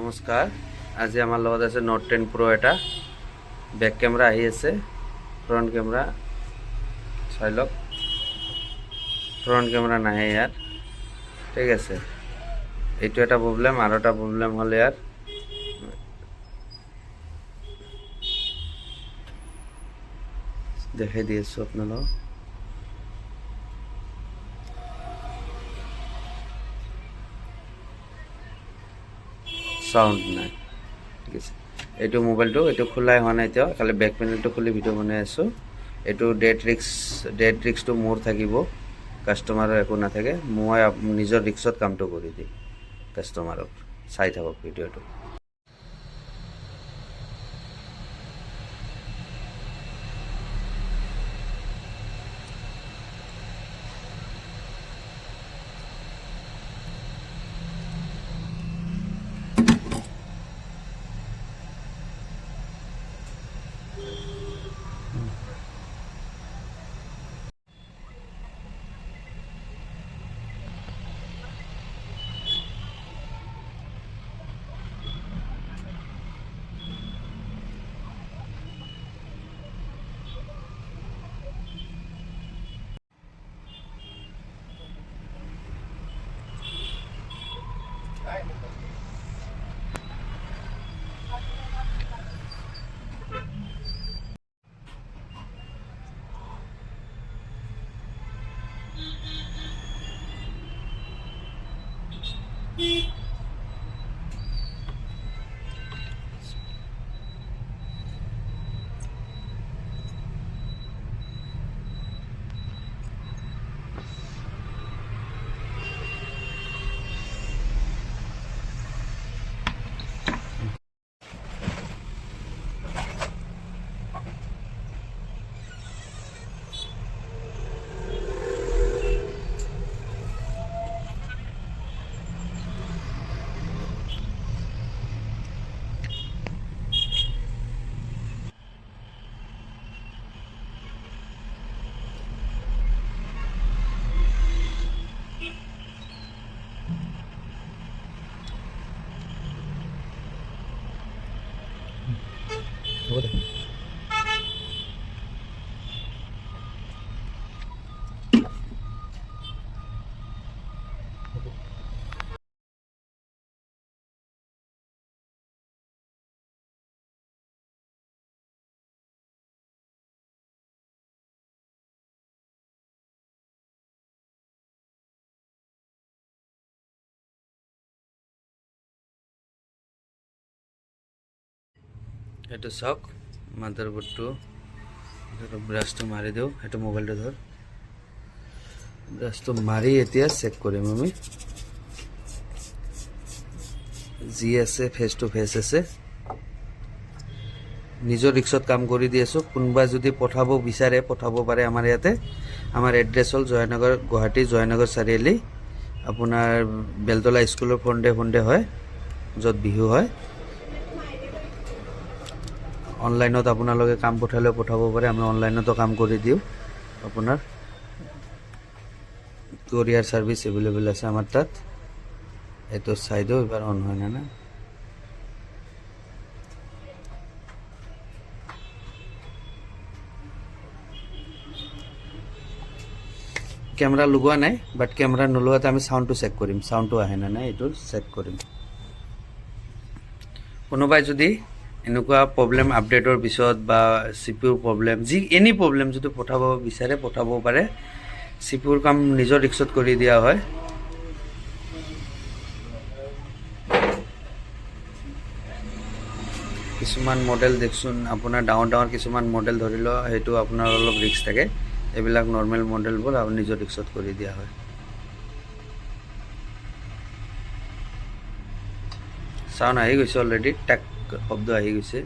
নমস্কাৰ। আজি আমাৰ লগত আছে নোট 10 Pro এটা বেক কেমেৰা আহি আছে, ফ্ৰণ্ট কেমেৰা চাই লওক। ফ্ৰণ্ট কেমেৰা নাহে ইয়াত, ঠিক আছে। এইটো এটা প্ৰব্লেম, আৰু এটা প্ৰব্লেম হ'ল ইয়াৰ দেখাই দি আছোঁ আপোনালোকক। সাউন্ড নাই, ঠিক আছে। এইটো মোবাইলটো এইটো খোলাই হোৱা নাই এতিয়াও, খালি বেক পেনেলটো খুলি ভিডিঅ' বনাই আছোঁ। এইটো ডেড ৰিক্সটো মোৰ থাকিব, কাষ্টমাৰৰ একো নাথাকে। মই নিজৰ ৰিক্সত কামটো কৰি দিম কাষ্টমাৰক। চাই থাকক ভিডিঅ'টো। এইটো চাওক, মাদাৰবোৰ্ডটো ব্ৰাছটো মাৰি দিওঁ। সেইটো মোবাইলটো ধৰ, ব্ৰাছটো মাৰি এতিয়া চেক কৰিম আমি। যি আছে ফেচ টু ফেচ আছে। নিজৰ ৰিক্সত কাম কৰি দি আছোঁ। কোনোবা যদি পঠাব বিচাৰে পঠাব পাৰে আমাৰ ইয়াতে। আমাৰ এড্ৰেছ হ'ল জয়নগৰ, গুৱাহাটী জয়নগৰ চাৰিআলি। আপোনাৰ বেলতলা স্কুলৰ ফ্ৰণ্টে হয়, য'ত বিহু হয়। অনলাইনত আপোনালোকে কাম পঠালেও পঠাব পাৰে, আমি অনলাইনতো কাম কৰি দিওঁ। আপোনাৰ কোৰিয়াৰ ছাৰ্ভিচ এভেইলেবল আছে আমাৰ তাত। এইটো চাই দিওঁ এবাৰ অন হয় না। কেমেৰা লগোৱা নাই, বাট কেমেৰা নোলোৱাতে আমি চাউণ্ডটো চেক কৰিম, চাউণ্ডটো আহে না নাই এইটো চেক কৰিম। কোনোবাই যদি এনেকুৱা প্ৰব্লেম আপডেটৰ পিছত বা CPU প্ৰব্লেম, এনি প্ৰব্লেম যদি পঠাব বিচাৰে পঠাব পাৰে। CPU কাম নিজৰ ৰিক্সত কৰি দিয়া হয়। কিছুমান মডেল দেখচোন আপোনাৰ ডাঙৰ কিছুমান মডেল ধৰি লওক, সেইটো আপোনাৰ অলপ ৰিক্স থাকে। এইবিলাক নৰ্মেল মডেলবোৰ আপুনি নিজৰ ৰিক্সত কৰি দিয়া হয়। চাউণ্ড আহি গৈছে অলৰেডি, টাক শব্দ আহি গৈছে।